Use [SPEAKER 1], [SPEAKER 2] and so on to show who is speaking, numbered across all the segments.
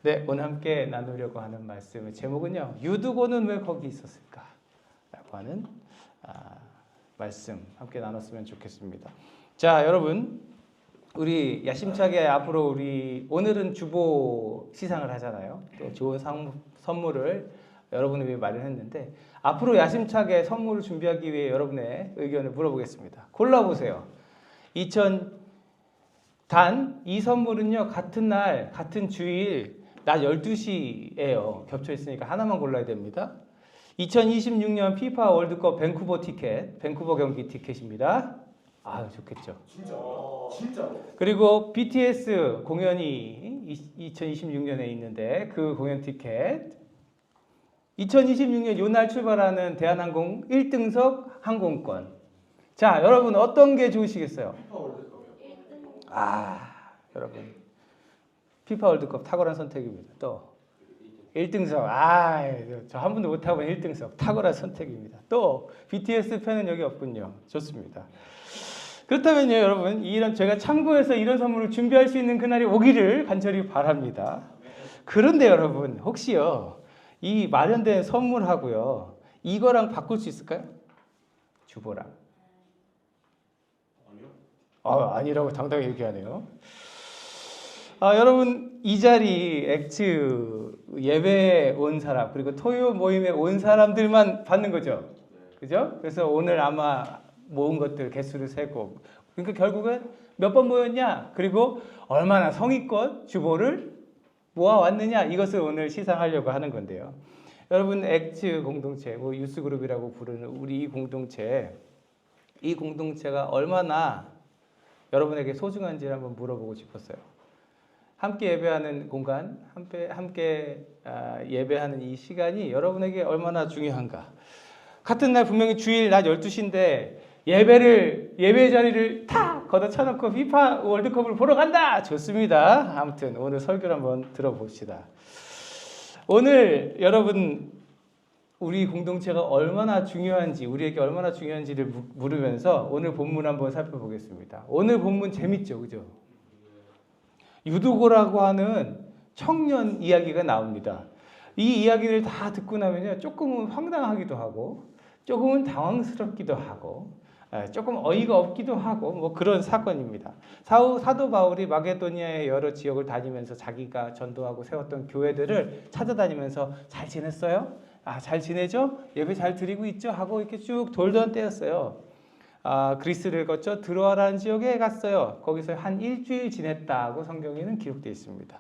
[SPEAKER 1] 네, 오늘 함께 나누려고 하는 말씀의 제목은요, 유두고는 왜 거기 있었을까? 라고 하는 말씀 함께 나눴으면 좋겠습니다. 자, 여러분, 우리 야심차게 앞으로 오늘은 주보 시상을 하잖아요. 또 좋은 선물을 여러분을 위해 마련했는데, 앞으로 야심차게 선물을 준비하기 위해 여러분의 의견을 물어보겠습니다. 골라보세요. 단 이 선물은요, 같은 날, 같은 주일, 낮 12시예요. 겹쳐 있으니까 하나만 골라야 됩니다. 2026년 피파 월드컵 밴쿠버 티켓, 밴쿠버 경기 티켓입니다. 아, 좋겠죠.
[SPEAKER 2] 진짜.
[SPEAKER 1] 그리고 BTS 공연이 2026년에 있는데 그 공연 티켓. 2026년 요날 출발하는 대한항공 1등석 항공권. 자, 여러분 어떤 게 좋으시겠어요?
[SPEAKER 2] 피파 월드컵이요.
[SPEAKER 1] 여러분. 피파 월드컵 탁월한 선택입니다. 또 1등석. 저 한 번도 못 타본 1등석. 탁월한 선택입니다. 또 BTS 팬은 여기 없군요. 좋습니다. 그렇다면요, 여러분, 제가 참고해서 이런 선물을 준비할 수 있는 그날이 오기를 간절히 바랍니다. 그런데 여러분, 혹시요, 이 마련된 선물하고요, 이거랑 바꿀 수 있을까요? 주보랑.
[SPEAKER 2] 아니요.
[SPEAKER 1] 아니라고 당당히 얘기하네요. 여러분, 이 자리 액츠 예배에 온 사람, 그리고 토요 모임에 온 사람들만 받는 거죠. 그죠? 그래서 오늘 아마 모은 것들 개수를 세고, 그러니까 결국은 몇 번 모였냐, 그리고 얼마나 성의껏 주보를 모아왔느냐, 이것을 오늘 시상하려고 하는 건데요. 여러분, 액츠 공동체, 유스그룹이라고 부르는 우리 이 공동체가 얼마나 여러분에게 소중한지를 한번 물어보고 싶었어요. 함께 예배하는 공간, 함께 예배하는 이 시간이 여러분에게 얼마나 중요한가. 같은 날 분명히 주일 낮 12시인데 예배 자리를 탁 걷어차놓고 피파 월드컵을 보러 간다. 좋습니다. 아무튼 오늘 설교를 한번 들어봅시다. 오늘 여러분, 우리 공동체가 얼마나 중요한지, 우리에게 얼마나 중요한지를 물으면서 오늘 본문 한번 살펴보겠습니다. 오늘 본문 재밌죠, 그죠? 유두고라고 하는 청년 이야기가 나옵니다. 이 이야기를 다 듣고 나면요, 조금은 황당하기도 하고, 조금은 당황스럽기도 하고, 조금 어이가 없기도 하고, 그런 사건입니다. 사도 바울이 마게도니아의 여러 지역을 다니면서 자기가 전도하고 세웠던 교회들을 찾아다니면서 잘 지냈어요? 잘 지내죠? 예배 잘 드리고 있죠? 하고 이렇게 쭉 돌던 때였어요. 그리스를 거쳐 드로아라는 지역에 갔어요. 거기서 한 일주일 지냈다고 성경에는 기록되어 있습니다.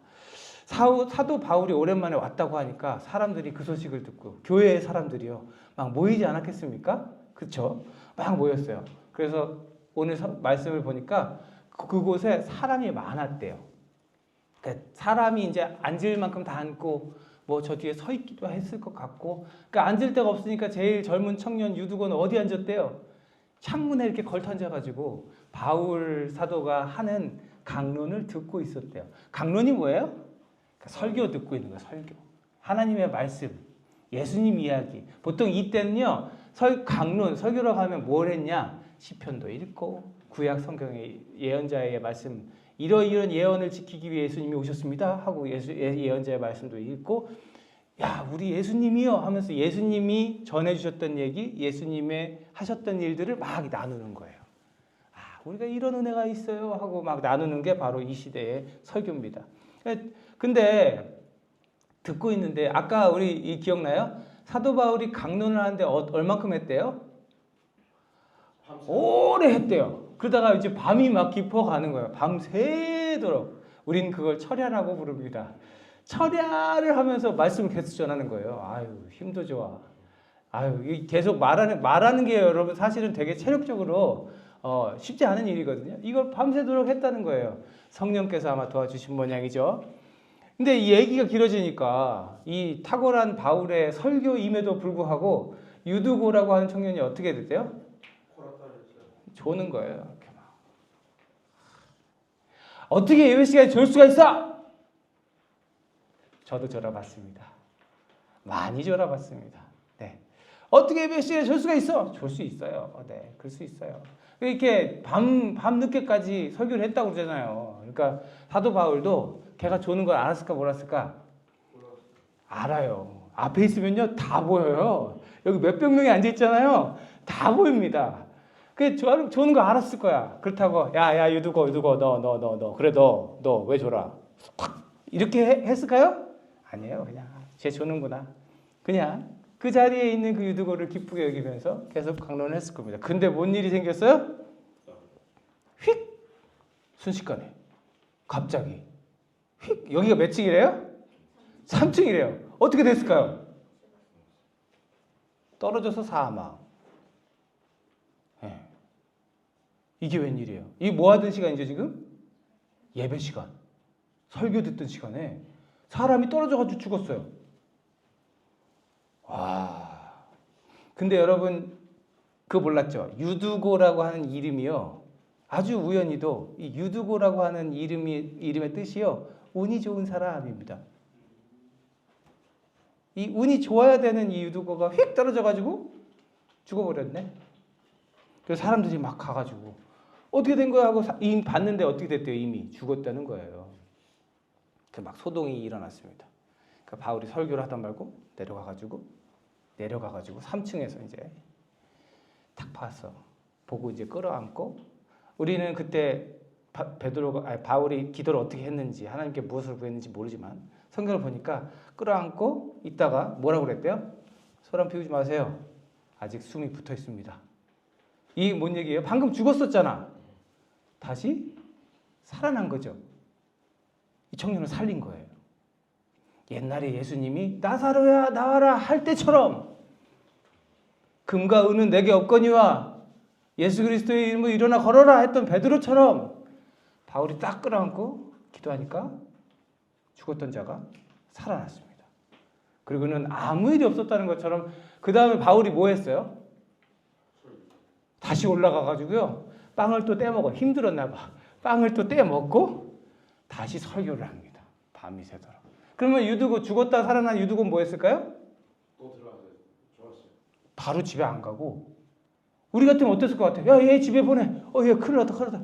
[SPEAKER 1] 사도 바울이 오랜만에 왔다고 하니까 사람들이 그 소식을 듣고 교회의 사람들이요, 막 모이지 않았겠습니까? 그렇죠? 막 모였어요. 그래서 오늘 말씀을 보니까 그곳에 사람이 많았대요. 그러니까 사람이 이제 앉을 만큼 다 앉고 저 뒤에 서 있기도 했을 것 같고, 그러니까 앉을 데가 없으니까 제일 젊은 청년 유두고는 어디 앉았대요? 창문에 이렇게 걸터 앉아가지고 바울 사도가 하는 강론을 듣고 있었대요. 강론이 뭐예요? 그러니까 설교 듣고 있는 거예요. 설교. 하나님의 말씀, 예수님 이야기. 보통 이때는요, 설교라고 하면 뭘 했냐? 시편도 읽고 구약 성경의 예언자의 말씀, 이런 예언을 지키기 위해 예수님이 오셨습니다 하고 예언자의 말씀도 읽고, 우리 예수님이요 하면서 예수님이 전해주셨던 얘기, 예수님의 하셨던 일들을 막 나누는 거예요. 우리가 이런 은혜가 있어요 하고 막 나누는 게 바로 이 시대의 설교입니다. 근데 듣고 있는데 아까 우리 기억나요? 사도 바울이 강론을 하는데 얼만큼 했대요? 오래 했대요. 그러다가 이제 밤이 막 깊어가는 거예요. 밤새도록. 우린 그걸 철야라고 부릅니다. 철야를 하면서 말씀을 계속 전하는 거예요. 힘도 좋아. 계속 말하는 게 여러분 사실은 되게 체력적으로 쉽지 않은 일이거든요. 이걸 밤새도록 했다는 거예요. 성령께서 아마 도와주신 모양이죠. 근데 이 얘기가 길어지니까 이 탁월한 바울의 설교임에도 불구하고 유두고라고 하는 청년이 어떻게 됐대요? 조는 거예요. 이렇게 막. 어떻게 예배 시간에 졸 수가 있어? 저도 졸아봤습니다. 많이 졸아봤습니다. 네. 어떻게 예배 시간에 졸 수가 있어? 졸 수 있어요. 네, 그럴 수 있어요. 이렇게 밤 늦게까지 설교를 했다고 그러잖아요. 그러니까 사도 바울도 걔가 조는 걸 알았을까 몰랐을까? 알아요. 앞에 있으면요 다 보여요. 여기 몇백 명이 앉아 있잖아요. 다 보입니다. 그 조는 거 알았을 거야. 그렇다고 야 유두고 너 그래 너 왜 줘라 이렇게 했을까요? 아니에요. 그냥 쟤 조는구나. 그냥 그 자리에 있는 그 유두고를 기쁘게 여기면서 계속 강론을 했을 겁니다. 근데 뭔 일이 생겼어요? 휙 순식간에 갑자기 휙 여기가 몇 층이래요? 3층이래요. 어떻게 됐을까요? 떨어져서 사망. 네. 이게 웬일이에요? 이게 뭐 하던 시간이죠 지금? 예배 시간. 설교 듣던 시간에 사람이 떨어져가지고 죽었어요. 와. 근데 여러분 그거 몰랐죠? 유두고라고 하는 이름이요. 아주 우연히도 이 유두고라고 하는 이름의 뜻이요. 운이 좋은 사람입니다. 이 운이 좋아야 되는 이 유두고가 휙 떨어져가지고 죽어버렸네. 그래서 사람들이 막 가가지고 어떻게 된 거야 하고 이미 봤는데 어떻게 됐대요? 이미 죽었다는 거예요. 그 막 소동이 일어났습니다. 그러니까 바울이 설교를 하던 말고 내려가가지고 3층에서 이제 딱 봤어. 보고 이제 끌어안고 우리는 그때 바울이 기도를 어떻게 했는지 하나님께 무엇을 구했는지 모르지만 성경을 보니까 끌어안고 있다가 뭐라고 그랬대요? 소란 피우지 마세요. 아직 숨이 붙어 있습니다. 이게 뭔 얘기예요? 방금 죽었었잖아. 다시 살아난 거죠. 이 청년을 살린 거예요. 옛날에 예수님이 나사로야 나와라 할 때처럼 금과 은은 내게 없거니와 예수 그리스도의 이름으로 일어나 걸어라 했던 베드로처럼 바울이 딱 끌어안고 기도하니까 죽었던 자가 살아났습니다. 그리고는 아무 일이 없었다는 것처럼 그 다음에 바울이 뭐 했어요? 다시 올라가가지고요 빵을 또 떼먹어. 힘들었나 봐. 빵을 또 떼먹고 다시 설교를 합니다. 밤이 새도록. 그러면 유두고 죽었다 살아난 유두고는 뭐 했을까요?
[SPEAKER 2] 또 들어가서 좋았어요.
[SPEAKER 1] 바로 집에 안 가고 우리 같으면 어땠을 것 같아요? 야, 얘 집에 보내. 얘 큰일 났다.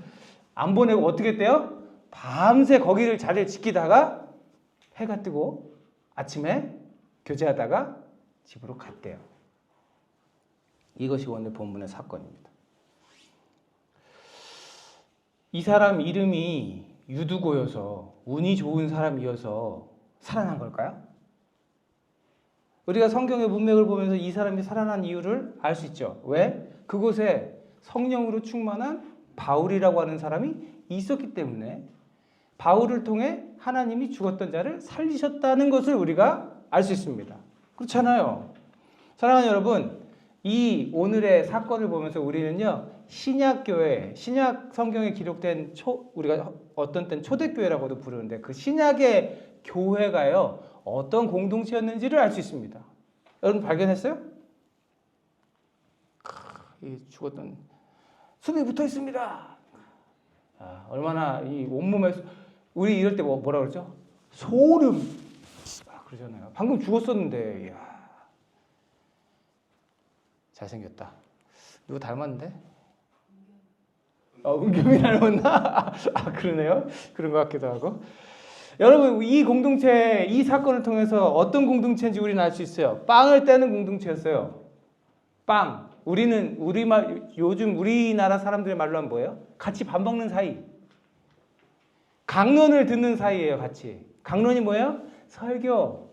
[SPEAKER 1] 안 보내고 어떻게 했대요? 밤새 거기를 자리를 지키다가 해가 뜨고 아침에 교제하다가 집으로 갔대요. 이것이 오늘 본문의 사건입니다. 이 사람 이름이 유두고여서 운이 좋은 사람이어서 살아난 걸까요? 우리가 성경의 문맥을 보면서 이 사람이 살아난 이유를 알 수 있죠. 왜? 그곳에 성령으로 충만한 바울이라고 하는 사람이 있었기 때문에 바울을 통해 하나님이 죽었던 자를 살리셨다는 것을 우리가 알 수 있습니다. 그렇잖아요. 사랑하는 여러분, 이 오늘의 사건을 보면서 우리는요, 신약교회, 신약 성경에 기록된 우리가 어떤 때는 초대교회라고도 부르는데 그 신약의 교회가요, 어떤 공동체였는지를 알 수 있습니다. 여러분 발견했어요? 이 죽었던 숨이 붙어 있습니다. 얼마나 이 온몸에 우리 이럴 때 뭐라 그러죠? 소름. 그러잖아요. 방금 죽었었는데, 이야. 잘생겼다. 누구 닮았는데? 은경이 닮았나? 그러네요. 그런 것 같기도 하고. 여러분, 이 공동체, 이 사건을 통해서 어떤 공동체인지 우리는 알 수 있어요. 빵을 떼는 공동체였어요. 빵. 우리는 요즘 우리나라 사람들의 말로 하면 뭐예요? 같이 밥 먹는 사이. 강론을 듣는 사이예요, 같이. 강론이 뭐예요? 설교.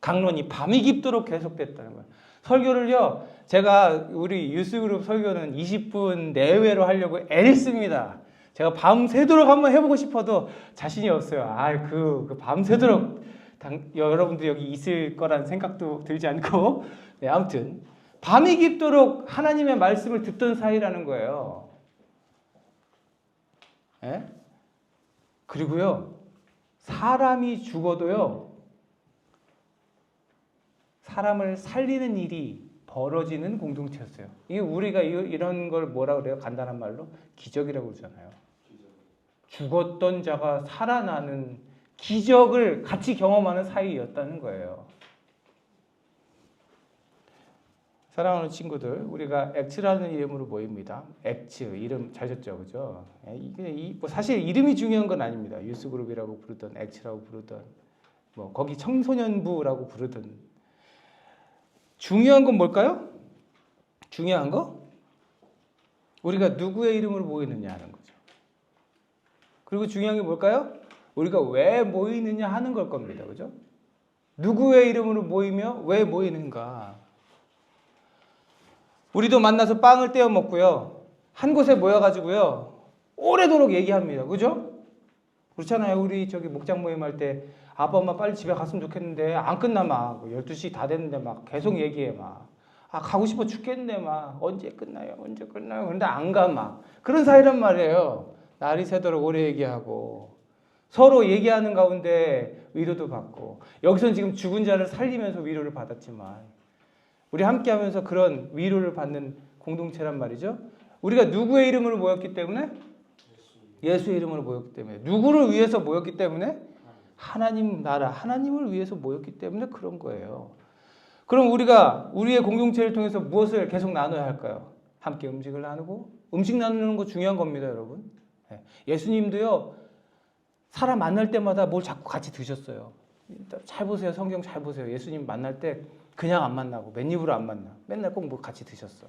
[SPEAKER 1] 강론이 밤이 깊도록 계속됐다는 거예요. 설교를요, 제가 우리 유스그룹 설교는 20분 내외로 하려고 애를 제가 밤새도록 한번 해보고 싶어도 자신이 없어요. 그 밤새도록 여러분들 여기 있을 거란 생각도 들지 않고. 네, 아무튼 밤이 깊도록 하나님의 말씀을 듣던 사이라는 거예요. 네? 그리고요, 사람이 죽어도요, 사람을 살리는 일이 벌어지는 공동체였어요. 이게 우리가 이런 걸 뭐라 그래요? 간단한 말로 기적이라고 그러잖아요. 죽었던 자가 살아나는 기적을 같이 경험하는 사이였다는 거예요. 사랑하는 친구들, 우리가 액츠라는 이름으로 모입니다. 액츠, 이름 잘 졌죠, 그죠? 이게 사실 이름이 중요한 건 아닙니다. 유스그룹이라고 부르던, 액츠라고 부르던, 뭐 거기 청소년부라고 부르든. 중요한 건 뭘까요? 중요한 거? 우리가 누구의 이름으로 모이느냐 하는 거죠. 그리고 중요한 게 뭘까요? 우리가 왜 모이느냐 하는 걸 겁니다. 그죠? 누구의 이름으로 모이며 왜 모이는가? 우리도 만나서 빵을 떼어 먹고요. 한 곳에 모여가지고요. 오래도록 얘기합니다. 그죠? 그렇잖아요. 우리 저기 목장 모임 할 때 아빠 엄마 빨리 집에 갔으면 좋겠는데 안 끝나 막 12시 다 됐는데 막 계속 얘기해 막. 아 가고 싶어 죽겠는데 막 언제 끝나요? 언제 끝나요? 근데 안 가 막. 그런 사이란 말이에요. 날이 새도록 오래 얘기하고 서로 얘기하는 가운데 위로도 받고 여기서는 지금 죽은 자를 살리면서 위로를 받았지만 우리 함께 하면서 그런 위로를 받는 공동체란 말이죠. 우리가 누구의 이름으로 모였기 때문에? 예수의 이름으로 모였기 때문에. 누구를 위해서 모였기 때문에? 하나님 나라, 하나님을 위해서 모였기 때문에 그런 거예요. 그럼 우리가 우리의 공동체를 통해서 무엇을 계속 나눠야 할까요? 함께 음식을 나누고, 음식 나누는 거 중요한 겁니다, 여러분. 예수님도요, 사람 만날 때마다 뭘 자꾸 같이 드셨어요. 잘 보세요, 성경 잘 보세요. 예수님 만날 때 그냥 안 만나고 맨입으로 안 만나. 맨날 꼭 뭐 같이 드셨어.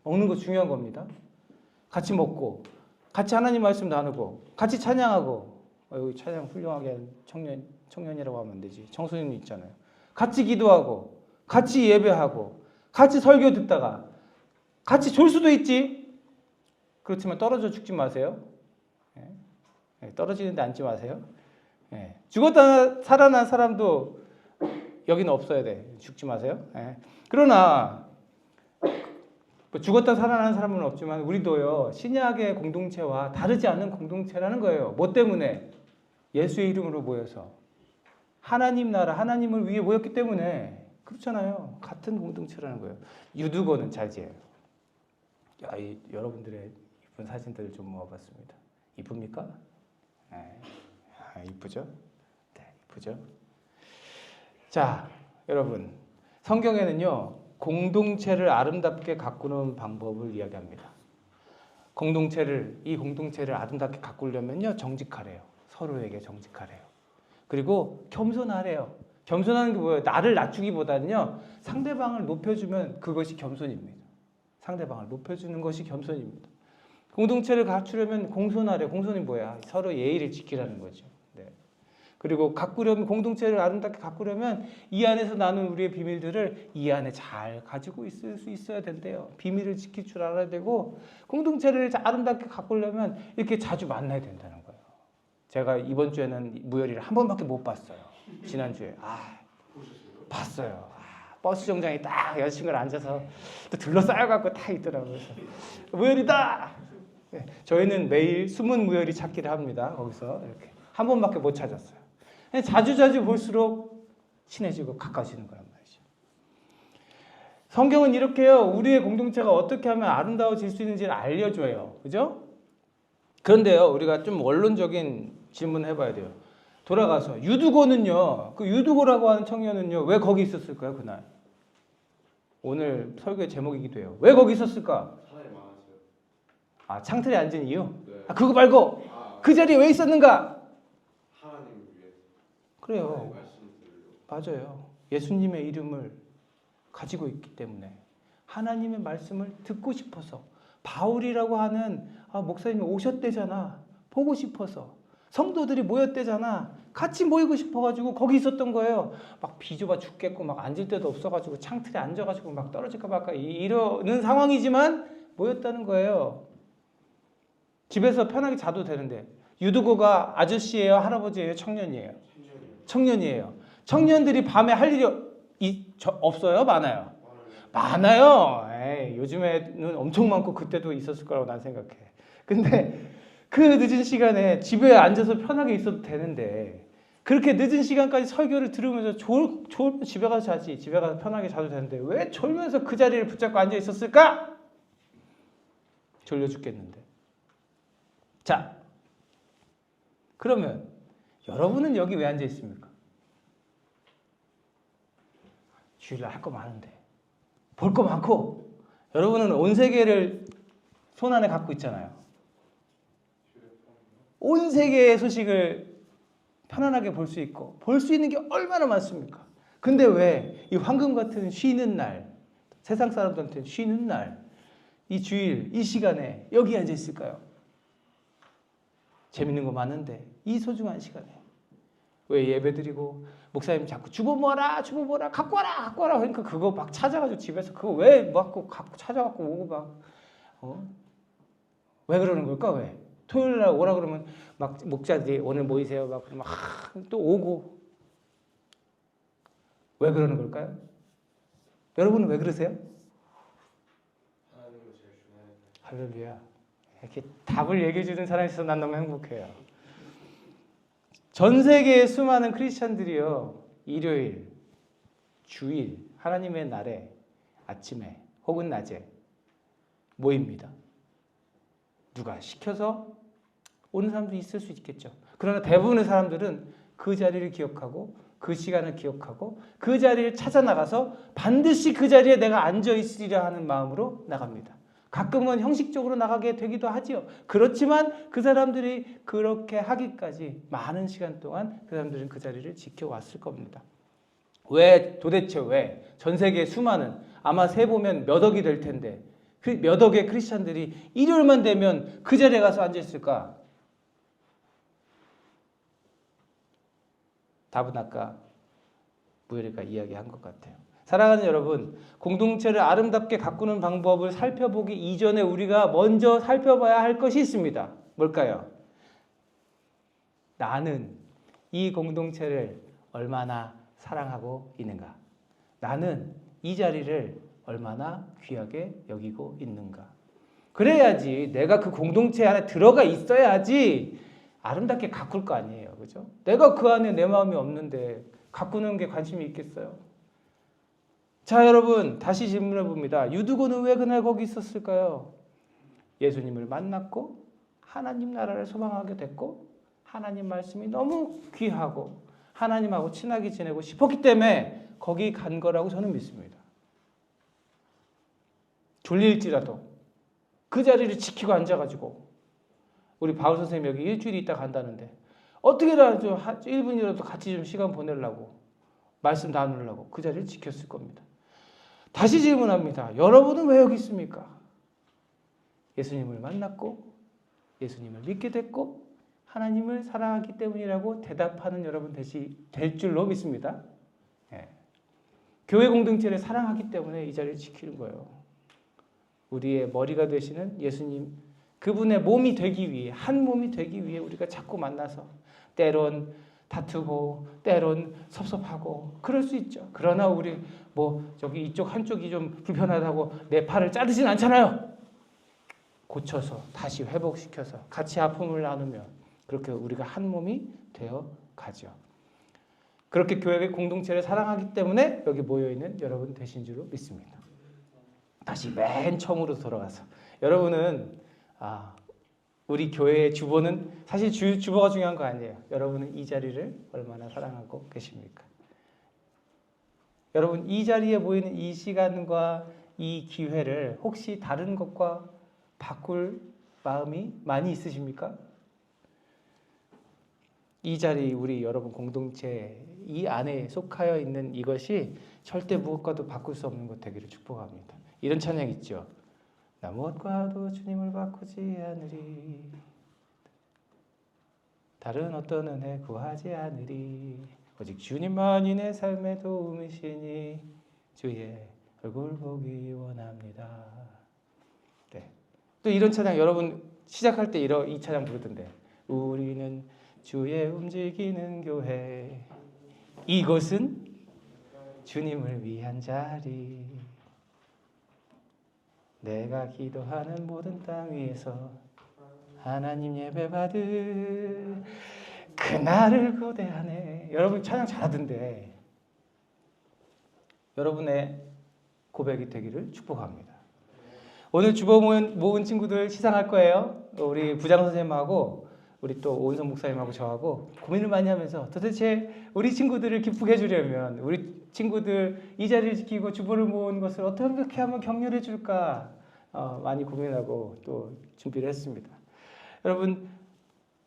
[SPEAKER 1] 먹는 거 중요한 겁니다. 같이 먹고, 같이 하나님 말씀 나누고, 같이 찬양하고. 여기 찬양 훌륭하게 하는 청년이라고 하면 안 되지. 청소년 있잖아요. 같이 기도하고, 같이 예배하고, 같이 설교 듣다가, 같이 졸 수도 있지. 그렇지만 떨어져 죽지 마세요. 떨어지는데 앉지 마세요. 죽었다 살아난 사람도 여기는 없어야 돼. 죽지 마세요. 그러나 죽었다 살아난 사람은 없지만 우리도요. 신약의 공동체와 다르지 않는 공동체라는 거예요. 뭐 때문에? 예수의 이름으로 모여서 하나님 나라, 하나님을 위해 모였기 때문에 그렇잖아요. 같은 공동체라는 거예요. 유두고는 자제예요. 여러분들의 이쁜 사진들을 좀 모아봤습니다. 이쁩니까? 이쁘죠? 네, 이쁘죠? 자, 여러분, 성경에는요, 공동체를 아름답게 가꾸는 방법을 이야기합니다. 이 공동체를 아름답게 가꾸려면요, 정직하래요. 서로에게 정직하래요. 그리고 겸손하래요. 겸손하는 게 뭐예요? 나를 낮추기보다는요, 상대방을 높여주면 그것이 겸손입니다. 상대방을 높여주는 것이 겸손입니다. 공동체를 갖추려면 공손하래. 공손이 뭐야? 서로 예의를 지키라는 거죠. 네. 그리고 공동체를 아름답게 가꾸려면 이 안에서 나눈 우리의 비밀들을 이 안에 잘 가지고 있을 수 있어야 된대요. 비밀을 지킬 줄 알아야 되고 공동체를 아름답게 가꾸려면 이렇게 자주 만나야 된다는 거예요. 제가 이번 주에는 무열이를 한 번밖에 못 봤어요. 지난주에. 봤어요. 버스 정장에 딱 여자친구가 앉아서 또 둘러싸여갖고 딱 있더라고요. 그래서 무열이다! 네, 저희는 매일 숨은 무열이 찾기를 합니다. 거기서 이렇게 한 번밖에 못 찾았어요. 자주 볼수록 친해지고 가까워지는 거란 말이죠. 성경은 이렇게요. 우리의 공동체가 어떻게 하면 아름다워질 수 있는지를 알려줘요. 그죠? 그런데요. 우리가 좀 원론적인 질문을 해봐야 돼요. 돌아가서 유두고는요. 그 유두고라고 하는 청년은요. 왜 거기 있었을까요? 그날. 오늘 설교의 제목이기도 해요. 왜 거기 있었을까? 창틀에 앉은 이유?
[SPEAKER 2] 네.
[SPEAKER 1] 그거 말고 그 자리에 왜 있었는가?
[SPEAKER 2] 하나님을 위해.
[SPEAKER 1] 그래요. 맞아요. 예수님의 이름을 가지고 있기 때문에 하나님의 말씀을 듣고 싶어서 바울이라고 하는 목사님이 오셨대잖아. 보고 싶어서 성도들이 모였대잖아. 같이 모이고 싶어가지고 거기 있었던 거예요. 막 비좁아 죽겠고 막 앉을 데도 없어가지고 창틀에 앉아가지고 막 떨어질까 말까 이러는 상황이지만 모였다는 거예요. 집에서 편하게 자도 되는데 유두고가 아저씨예요? 할아버지예요? 청년이에요? 청년이에요. 청년들이 밤에 할 일이 없어요? 많아요? 많아요. 요즘에는 엄청 많고 그때도 있었을 거라고 난 생각해. 근데 그 늦은 시간에 집에 앉아서 편하게 있어도 되는데 그렇게 늦은 시간까지 설교를 들으면서 졸면 집에 가서 자지. 집에 가서 편하게 자도 되는데 왜 졸면서 그 자리를 붙잡고 앉아 있었을까? 졸려 죽겠는데. 자, 그러면 여러분은 여기 왜 앉아 있습니까? 주일날 할 거 많은데 볼 거 많고 여러분은 온 세계를 손 안에 갖고 있잖아요. 온 세계의 소식을 편안하게 볼 수 있고 볼 수 있는 게 얼마나 많습니까? 근데 왜 이 황금 같은 쉬는 날, 세상 사람들한테 쉬는 날, 이 주일, 이 시간에 여기 앉아 있을까요? 재밌는 거 많은데 이 소중한 시간에 왜 예배드리고 목사님 자꾸 주보 모아라 갖고 와라 그러니까 그거 막 찾아가지고 집에서 그거 왜 막 갖고 찾아갖고 오고 막 왜 그러는 걸까? 왜 토요일 날 오라 그러면 막 목자들이 오늘 모이세요 막 그러면 또 오고 왜 그러는 걸까요? 여러분은 왜 그러세요?
[SPEAKER 2] 하나님을 제일 중요하게
[SPEAKER 1] 할렐루야. 이렇게 답을 얘기해 주는 사람이 있어서 난 너무 행복해요. 전 세계의 수많은 크리스천들이요, 일요일, 주일, 하나님의 날에 아침에 혹은 낮에 모입니다. 누가 시켜서 오는 사람도 있을 수 있겠죠. 그러나 대부분의 사람들은 그 자리를 기억하고 그 시간을 기억하고 그 자리를 찾아 나가서 반드시 그 자리에 내가 앉아 있으리라 하는 마음으로 나갑니다. 가끔은 형식적으로 나가게 되기도 하지요. 그렇지만 그 사람들이 그렇게 하기까지 많은 시간 동안 그 사람들은 그 자리를 지켜왔을 겁니다. 도대체 왜 전 세계 수많은 아마 세보면 몇 억이 될 텐데 그 몇 억의 크리스천들이 일요일만 되면 그 자리에 가서 앉아 있을까? 답은 아까 무열이가 이야기한 것 같아요. 사랑하는 여러분, 공동체를 아름답게 가꾸는 방법을 살펴보기 이전에 우리가 먼저 살펴봐야 할 것이 있습니다. 뭘까요? 나는 이 공동체를 얼마나 사랑하고 있는가? 나는 이 자리를 얼마나 귀하게 여기고 있는가? 그래야지 내가 그 공동체 안에 들어가 있어야지 아름답게 가꿀 거 아니에요. 그죠? 내가 그 안에 내 마음이 없는데 가꾸는 게 관심이 있겠어요? 자, 여러분 다시 질문해 봅니다. 유두고는 왜 그날 거기 있었을까요? 예수님을 만났고 하나님 나라를 소망하게 됐고 하나님 말씀이 너무 귀하고 하나님하고 친하게 지내고 싶었기 때문에 거기 간 거라고 저는 믿습니다. 졸릴지라도 그 자리를 지키고 앉아가지고 우리 바울 선생님 여기 일주일 있다 간다는데 어떻게라도 좀 1분이라도 같이 좀 시간 보내려고 말씀 나누려고 그 자리를 지켰을 겁니다. 다시 질문합니다. 여러분은 왜 여기 있습니까? 예수님을 만났고 예수님을 믿게 됐고 하나님을 사랑하기 때문이라고 대답하는 여러분 될 줄로 믿습니다. 예. 교회 공동체를 사랑하기 때문에 이 자리를 지키는 거예요. 우리의 머리가 되시는 예수님, 그분의 몸이 되기 위해, 한 몸이 되기 위해 우리가 자꾸 만나서 때론 다투고 때론 섭섭하고 그럴 수 있죠. 그러나 우리 저기 이쪽 한쪽이 좀 불편하다고 내 팔을 자르진 않잖아요. 고쳐서 다시 회복시켜서 같이 아픔을 나누며 그렇게 우리가 한 몸이 되어 가죠. 그렇게 교회의 공동체를 사랑하기 때문에 여기 모여있는 여러분 되신 줄로 믿습니다. 다시 맨 처음으로 돌아가서 여러분은 우리 교회의 주보는 사실 주보가 중요한 거 아니에요. 여러분은 이 자리를 얼마나 사랑하고 계십니까? 여러분 이 자리에 모이는 이 시간과 이 기회를 혹시 다른 것과 바꿀 마음이 많이 있으십니까? 이 자리 우리 여러분 공동체 이 안에 속하여 있는 이것이 절대 무엇과도 바꿀 수 없는 것 되기를 축복합니다. 이런 찬양 있죠. 나 무엇과도 주님을 바꾸지 않으리 다른 어떤 은혜 구하지 않으리 오직 주님만이 내 삶의 도움이시니 주의 얼굴 보기 원합니다. 네. 또 이런 찬양 여러분 시작할 때 이 찬양 부르던데 우리는 주의 움직이는 교회 이곳은 주님을 위한 자리 내가 기도하는 모든 땅 위에서 하나님 예배 받을 그날을 고대하네. 여러분 찬양 잘하던데 여러분의 고백이 되기를 축복합니다. 오늘 주보 모은 친구들 시상할 거예요. 우리 부장 선생님하고 우리 또 오은성 목사님하고 저하고 고민을 많이 하면서 도대체 우리 친구들을 기쁘게 해주려면 우리 친구들 이 자리를 지키고 주보를 모은 것을 어떻게 하면 격려해 줄까 많이 고민하고 또 준비를 했습니다. 여러분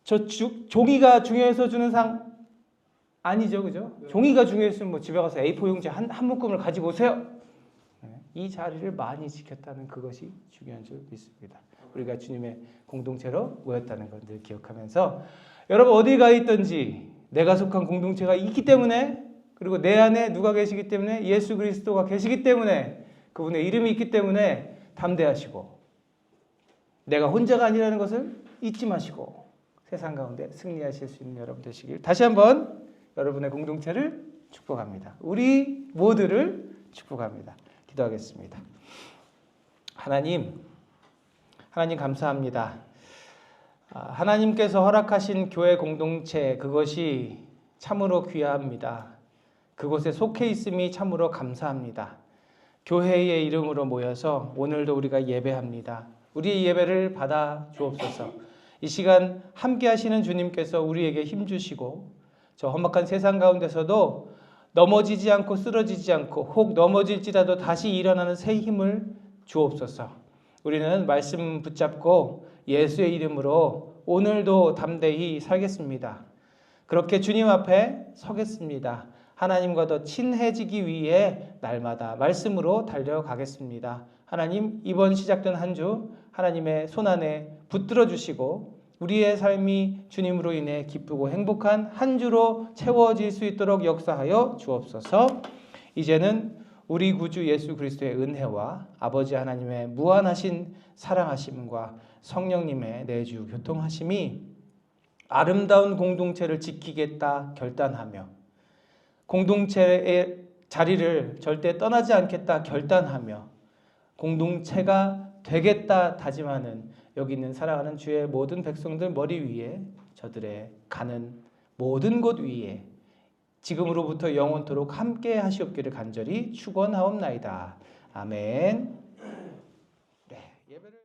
[SPEAKER 1] 저 종이가 중요해서 주는 상 아니죠, 그죠?
[SPEAKER 2] 네.
[SPEAKER 1] 종이가 중요했으면 뭐 집에 가서 A4 용지 한 묶음을 가지고 오세요. 네, 이 자리를 많이 지켰다는 그것이 중요한 줄 믿습니다. 우리가 주님의 공동체로 모였다는 걸 늘 기억하면서 여러분 어디 가 있든지 내가 속한 공동체가 있기 때문에 그리고 내 안에 누가 계시기 때문에 예수 그리스도가 계시기 때문에 그분의 이름이 있기 때문에 담대하시고 내가 혼자가 아니라는 것을 잊지 마시고 세상 가운데 승리하실 수 있는 여러분 되시길 다시 한번 여러분의 공동체를 축복합니다. 우리 모두를 축복합니다. 기도하겠습니다. 하나님 감사합니다. 하나님께서 허락하신 교회 공동체 그것이 참으로 귀합니다. 그곳에 속해 있음이 참으로 감사합니다. 교회의 이름으로 모여서 오늘도 우리가 예배합니다. 우리의 예배를 받아 주옵소서. 이 시간 함께 하시는 주님께서 우리에게 힘 주시고 저 험악한 세상 가운데서도 넘어지지 않고 쓰러지지 않고 혹 넘어질지라도 다시 일어나는 새 힘을 주옵소서. 우리는 말씀 붙잡고 예수의 이름으로 오늘도 담대히 살겠습니다. 그렇게 주님 앞에 서겠습니다. 하나님과 더 친해지기 위해 날마다 말씀으로 달려가겠습니다. 하나님 이번 시작된 한 주 하나님의 손안에 붙들어 주시고 우리의 삶이 주님으로 인해 기쁘고 행복한 한 주로 채워질 수 있도록 역사하여 주옵소서. 이제는 우리 구주 예수 그리스도의 은혜와 아버지 하나님의 무한하신 사랑하심과 성령님의 내주 교통하심이 아름다운 공동체를 지키겠다 결단하며 공동체의 자리를 절대 떠나지 않겠다 결단하며 공동체가 되겠다 다짐하는 여기 있는 사랑하는 주의 모든 백성들 머리 위에 저들의 가는 모든 곳 위에 지금으로부터 영원토록 함께 하시옵기를 간절히 축원하옵나이다. 아멘. 네, 예배를